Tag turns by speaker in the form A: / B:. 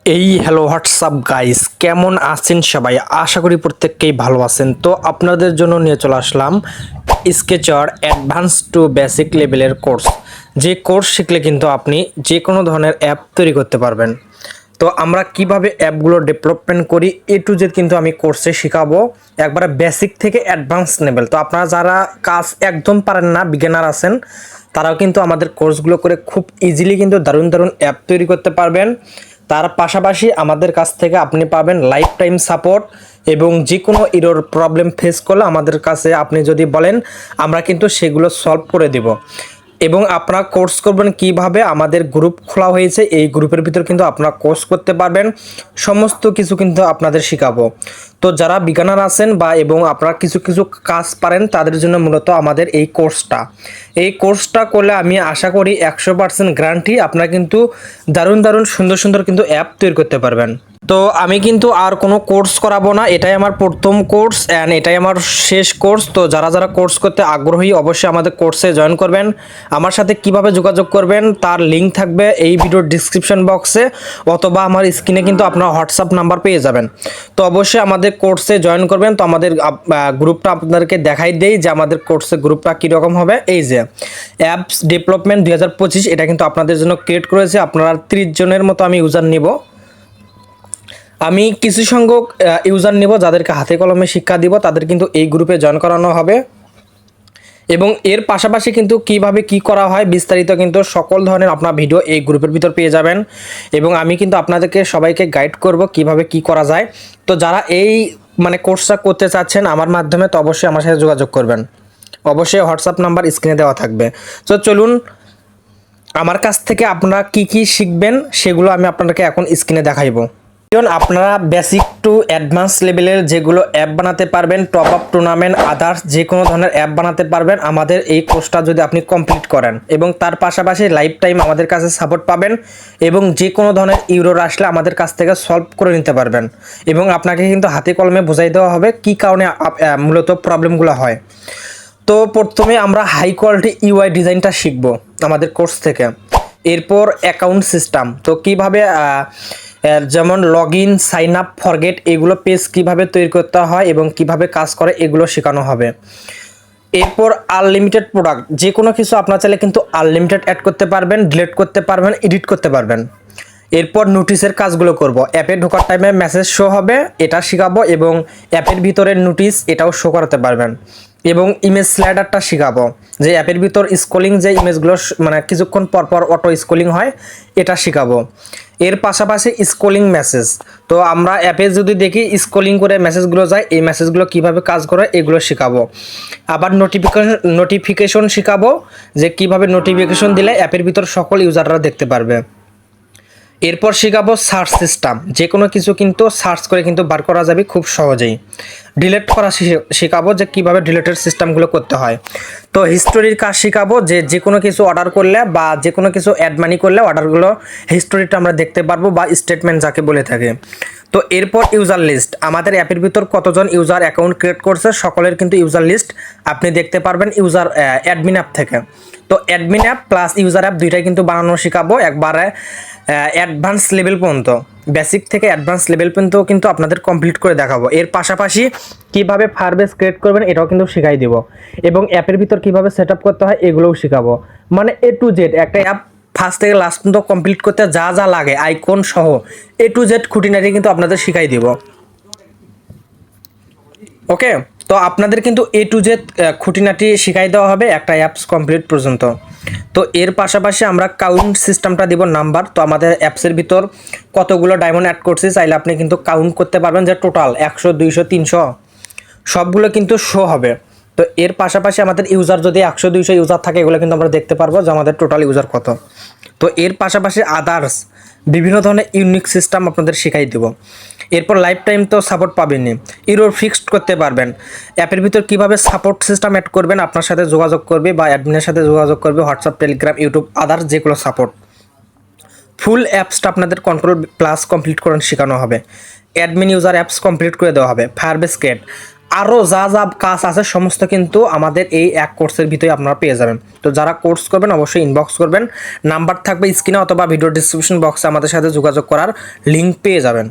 A: এই hello WhatsApp guys, কেমন আছেন সবাই? আশা করি প্রত্যেককেই ভালো আছেন। তো আপনাদের জন্য নিয়ে চলে আসলাম স্কেচার অ্যাডভান্স টু বেসিক লেভেলের কোর্স। যে কোর্স শিখলে কিন্তু আপনি যে কোনো ধরনের অ্যাপ তৈরি করতে পারবেন। তো আমরা কিভাবে অ্যাপগুলো ডেভেলপমেন্ট করি এ টু জেড কিন্তু আমি কোর্সে শেখাবো, একবারে বেসিক থেকে অ্যাডভান্স লেভেল। তো আপনারা যারা কাজ একদম পারেন না, বিগিনার আছেন, তারাও কিন্তু আমাদের কোর্সগুলো করে খুব ইজিলি কিন্তু দারুণ দারুণ অ্যাপ তৈরি করতে পারবেন। তার পাশাপাশি আমাদের কাছ থেকে আপনি পাবেন লাইফ টাইম সাপোর্ট, এবং যে কোনো এরর প্রবলেম ফেস করলে আমাদের কাছে আপনি যদি বলেন, আমরা কিন্তু সেগুলো সলভ করে দেব। এবং আপনারা কোর্স করবেন কিভাবে, আমাদের গ্রুপ খোলা হয়েছে, এই গ্রুপের ভিতর কিন্তু আপনারা কোর্স করতে পারবেন। সমস্ত কিছু কিন্তু আপনাদের শেখাবো। তো যারা বিজ্ঞানার আছেন বা এবং আপনারা কিছু কিছু কাজ পারেন, তাদের জন্য মূলত আমাদের এই কোর্সটা করলে আমি আশা করি 100% গ্যারান্টি আপনারা কিন্তু দারুণ দারুণ সুন্দর সুন্দর কিন্তু অ্যাপ তৈরি করতে পারবেন। তো আমি কিন্তু আর কোনো কোর্স করাবো না, এটাই আমার প্রথম কোর্স অ্যান্ড এটাই আমার শেষ কোর্স। তো যারা যারা কোর্স করতে আগ্রহী অবশ্যই আমাদের কোর্সে জয়েন করবেন। আমার সাথে কিভাবে যোগাযোগ করবেন তার লিঙ্ক থাকবে এই ভিডিওর ডিসক্রিপশন বক্সে, অথবা আমার স্ক্রিনে কিন্তু আপনার হোয়াটসঅ্যাপ নাম্বার পেয়ে যাবেন। তো অবশ্যই আমাদের কোর্সে জয়েন করবেন। তো আমাদের গ্রুপটা আপনাদেরকে দেখাই দেই যে আমাদের কোর্সে গ্রুপটা কীরকম হবে। এই যে অ্যাপস ডেভেলপমেন্ট 2025, এটা কিন্তু আপনাদের জন্য ক্রিয়েট করেছে। আপনারা 30 জনের মতো আমি ইউজার নিব। আমি কিছু সংখ্যক ইউজার নেব, যাদেরকে হাতে কলমে শিক্ষা দিব, তাদের কিন্তু এই গ্রুপে জয়েন করানো হবে। এবং এর পাশাপাশি কিন্তু কিভাবে কি করা হয় বিস্তারিত কিন্তু সকল ধরনের আপনার ভিডিও এই গ্রুপের ভিতর পেয়ে যাবেন। এবং আমি কিন্তু আপনাদেরকে সবাইকে গাইড করব কিভাবে কি করা যায়। তো যারা এই কোর্সটা করতে চাচ্ছেন আমার মাধ্যমে, তো অবশ্যই আমার সাথে যোগাযোগ করবেন। অবশ্যই হোয়াটসঅ্যাপ নাম্বার স্ক্রিনে দেওয়া থাকবে। তো চলুন, আমার কাছ থেকে আপনারা কি কি শিখবেন সেগুলো আমি আপনাদেরকে এখন স্ক্রিনে দেখাইবো। আপনারা বেসিক টু অ্যাডভান্স লেভেলের যেগুলো অ্যাপ বানাতে পারবেন, টপ আপ, টুর্নামেন্ট, আদার্স যে কোনো ধরনের অ্যাপ বানাতে পারবেন আমাদের এই কোর্সটা যদি আপনি কমপ্লিট করেন। এবং তার পাশাপাশি লাইফ টাইম আমাদের কাছে সাপোর্ট পাবেন, এবং যে কোনো ধরনের ইউরোর আসলে আমাদের কাছ থেকে সলভ করে নিতে পারবেন। এবং আপনাকে কিন্তু হাতে কলমে বোঝাই দেওয়া হবে কী কারণে মূলত প্রবলেমগুলো হয়। তো প্রথমে আমরা হাই কোয়ালিটি ইউআই ডিজাইনটা শিখব আমাদের কোর্স থেকে। এরপর অ্যাকাউন্ট সিস্টেম, তো কিভাবে যেমন log in, sign up, forget, এগুলো পেজ কিভাবে তৈরি করতে হয় এবং কিভাবে কাজ করে এগুলো শেখানো হবে। এরপর আনলিমিটেড প্রোডাক্ট, যে কোনো কিছু আপনার চাইলে কিন্তু আনলিমিটেড অ্যাড করতে পারবেন, ডিলিট করতে পারবেন, এডিট করতে পারবেন। এরপর নোটিশের কাজগুলো করব, অ্যাপে ঢোকার টাইমে মেসেজ শো হবে, এটা শেখাবো। এবং অ্যাপের ভিতরের নোটিশ এটাও শো করাতে পারবেন। এবং ইমেজ স্লাইডারটা শেখাবো, যে অ্যাপের ভিতর স্ক্রলিং, যে ইমেজগুলো কিছুক্ষণ পর পর অটো স্ক্রলিং হয়, এটা শেখাবো। এর পাশাপাশি স্ক্রলিং মেসেজ, তো আমরা অ্যাপে যদি দেখি স্ক্রলিং করে মেসেজগুলো যায়, এই মেসেজগুলো কিভাবে কাজ করে এগুলো শেখাবো। আবার নোটিফিকেশন শেখাবো, যে কিভাবে নোটিফিকেশন দিলে অ্যাপের ভিতর সকল ইউজাররা দেখতে পারবে। এরপর শেখাবো সার্চ সিস্টেম, যে কোনো কিছু কিন্তু সার্চ করে কিন্তু বার করা যাবে খুব সহজেই। ডিলিট করা শেখাবো, যে কীভাবে ডিলিটের সিস্টেমগুলো করতে হয়। তো হিস্টোরির কাজ শেখাবো, যে কোনো কিছু অর্ডার করলে বা যে কোনো কিছু অ্যাড মানি করলে অর্ডারগুলো হিস্টোরিটা আমরা দেখতে পারবো, বা স্টেটমেন্ট যাকে বলে থাকে। তো এরপর ইউজার লিস্ট, আমাদের অ্যাপের ভিতর কতজন ইউজার অ্যাকাউন্ট ক্রিয়েট করছে সকলের কিন্তু ইউজার লিস্ট আপনি দেখতে পারবেন অ্যাডমিন অ্যাপ থেকে। তো admin app plus user app দুইটাই কিন্তু বানানো শেখাবো একবারে অ্যাডভান্স লেভেল পর্যন্ত। বেসিক থেকে অ্যাডভান্স লেভেল পর্যন্ত কিন্তু আপনাদের কমপ্লিট করে দেখাবো। এর পাশাপাশি কীভাবে ফায়ারবেস ক্রিয়েট করবেন এটাও কিন্তু শেখাই দেবো। এবং অ্যাপের ভিতর কীভাবে সেট আপ করতে হয় এগুলোও শেখাবো। এ টু জেড একটা অ্যাপ ফার্স্ট থেকে লাস্ট পর্যন্ত কমপ্লিট করতে যা যা লাগে আইকন সহ এ টু জেড খুঁটিনাটি কিন্তু আপনাদের শিখাই দেব। ওকে, তো আপনাদের কিন্তু এ টু জেড খুঁটিনাটি শিখাই দেওয়া হবে একটা অ্যাপস কমপ্লিট পর্যন্ত। তো এর পাশাপাশি আমরা কাউন্ট সিস্টেমটা দিব নাম্বার। তো আমাদের অ্যাপসের ভিতর কতগুলো ডায়মন্ড অ্যাড করছি চাইলে আপনি কিন্তু কাউন্ট করতে পারবেন, যে টোটাল 100, 200, 300 সবগুলো কিন্তু শো হবে। তো এর পাশাপাশি আমাদের ইউজার যদি 100, 200 ইউজার থাকে, এগুলো কিন্তু আমরা দেখতে পারবো যে আমাদের টোটাল ইউজার কত। তো এর পাশাপাশি আদার্স বিভিন্ন ধরনের ইউনিক সিস্টেম আপনাদের শেখাই দেবো। এরপর লাইফ টাইম তো সাপোর্ট পাবেনই, ইউরোর ফিক্সড করতে পারবেন। অ্যাপের ভিতর কীভাবে সাপোর্ট সিস্টেম অ্যাড করবেন, আপনার সাথে যোগাযোগ করবে বা অ্যাডমিনের সাথে যোগাযোগ করবে, হোয়াটসঅ্যাপ, টেলিগ্রাম, ইউটিউব, আদার্স যেগুলো সাপোর্ট। ফুল অ্যাপসটা আপনাদের কন্ট্রোল প্লাস কমপ্লিট করে শেখানো হবে। অ্যাডমিন ইউজার অ্যাপস কমপ্লিট করে দেওয়া হবে। ফায়ারবেস ক্রিয়েট, আরও যা যা কাজ আছে সমস্ত কিন্তু আমাদের এই এক কোর্সের ভিতরে আপনারা পেয়ে যাবেন। তো যারা কোর্স করবেন অবশ্যই ইনবক্স করবেন, নাম্বার থাকবে স্ক্রিনে অথবা ভিডিও ডিসক্রিপশন বক্সে আমাদের সাথে যোগাযোগ করার লিঙ্ক পেয়ে যাবেন।